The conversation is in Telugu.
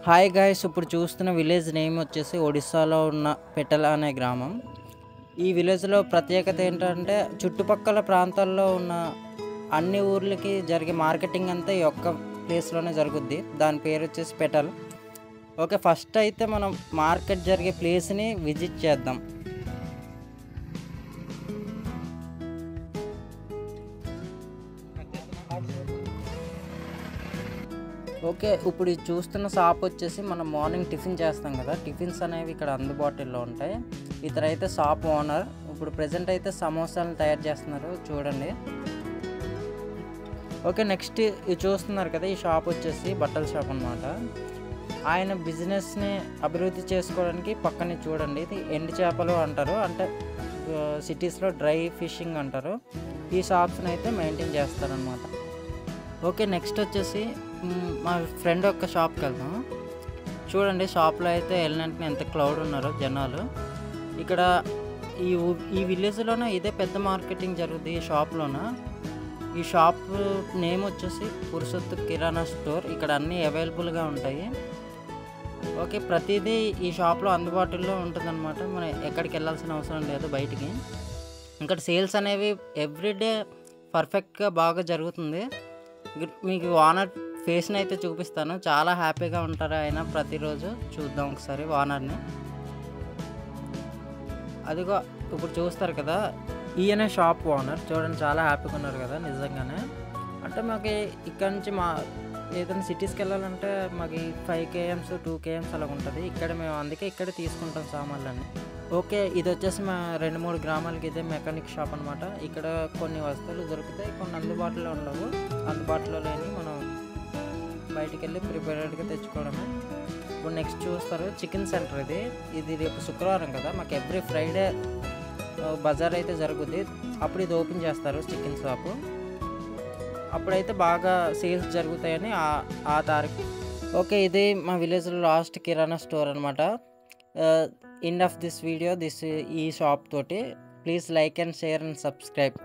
హాయ్ గైస్, ఇప్పుడు చూస్తున్న విలేజ్ నేమ్ వచ్చేసి ఒడిస్సాలో ఉన్న పెటల అనే గ్రామం. ఈ విలేజ్లో ప్రత్యేకత ఏంటంటే చుట్టుపక్కల ప్రాంతాల్లో ఉన్న అన్ని ఊర్లకి జరిగే మార్కెటింగ్ అంతా ఈ ఒక్క ప్లేస్లోనే జరుగుద్ది. దాని పేరు వచ్చేసి పెటల్. ఓకే, ఫస్ట్ అయితే మనం మార్కెట్ జరిగే ప్లేస్ని విజిట్ చేద్దాం. ఓకే, ఇప్పుడు ఇది చూస్తున్న షాప్ వచ్చేసి మనం మార్నింగ్ టిఫిన్ చేస్తాం కదా, టిఫిన్స్ అనేవి ఇక్కడ అందుబాటులో ఉంటాయి. ఇతరైతే షాప్ ఓనర్. ఇప్పుడు ప్రజెంట్ అయితే సమోసాలను తయారు చేస్తున్నారు, చూడండి. ఓకే, నెక్స్ట్ ఇది చూస్తున్నారు కదా, ఈ షాప్ వచ్చేసి బట్టల షాప్ అనమాట. ఆయన బిజినెస్ని అభివృద్ధి చేసుకోవడానికి పక్కనే చూడండి, ఇది ఎండు చేపలు అంటారు, అంటే సిటీస్లో డ్రై ఫిషింగ్ అంటారు. ఈ షాప్స్ని అయితే మెయింటైన్ చేస్తారనమాట. ఓకే, నెక్స్ట్ వచ్చేసి మా ఫ్రెండ్ యొక్క షాప్కి వెళ్దాం. చూడండి, షాప్లో అయితే వెళ్ళినట్టు ఎంత క్లౌడ్ ఉన్నారో జనాలు. ఇక్కడ ఈ విలేజ్లోనే ఇదే పెద్ద మార్కెటింగ్ జరుగుతుంది ఈ షాప్లోన. ఈ షాప్ నేమ్ వచ్చేసి పురుషోత్తు కిరాణా స్టోర్. ఇక్కడ అన్నీ అవైలబుల్గా ఉంటాయి. ఓకే, ప్రతిదీ ఈ షాప్లో అందుబాటులో ఉంటుందన్నమాట. మనం ఎక్కడికి వెళ్ళాల్సిన అవసరం లేదు బయటికి. ఇక్కడ సేల్స్ అనేవి ఎవ్రీడే పర్ఫెక్ట్గా బాగా జరుగుతుంది. మీకు ఓనర్ ఫేస్ని అయితే చూపిస్తాను, చాలా హ్యాపీగా ఉంటారు ఆయన ప్రతిరోజు. చూద్దాం ఒకసారి ఓనర్ని. అదిగో ఇప్పుడు చూస్తారు కదా, ఈయనే షాప్ ఓనర్. చూడండి, చాలా హ్యాపీగా ఉన్నారు కదా నిజంగానే. అంటే మాకు ఇక్కడ నుంచి ఏదైనా సిటీస్కి వెళ్ళాలంటే మాకు 5 km 2 km అలా ఉంటుంది. ఇక్కడ మేము అందుకే ఇక్కడే తీసుకుంటాం సామాన్లన్నీ. ఓకే, ఇది వచ్చేసి మా 2-3 గ్రామాలకి ఇదే మెకానిక్ షాప్ అనమాట. ఇక్కడ కొన్ని వస్తువులు దొరుకుతాయి, కొన్ని అందుబాటులో ఉండవు. అందుబాటులో లేని మనం బయటికి వెళ్ళి ప్రిపేర్డ్గా తెచ్చుకోవడమే. ఇప్పుడు నెక్స్ట్ చూస్తారు చికెన్ సెంటర్. ఇది రేపు శుక్రవారం కదా, మాకు ఎవ్రీ ఫ్రైడే బజార్ అయితే జరుగుద్ది. అప్పుడు ఇది ఓపెన్ చేస్తారు చికెన్ షాపు. అప్పుడైతే బాగా సేల్స్ జరుగుతాయని ఆ తారీఖు. ఓకే, ఇది మా విలేజ్లో లాస్ట్ కిరాణా స్టోర్ అనమాట. ఎండ్ ఆఫ్ దిస్ వీడియో ఈ షాప్ తోటి. Please like and share and subscribe.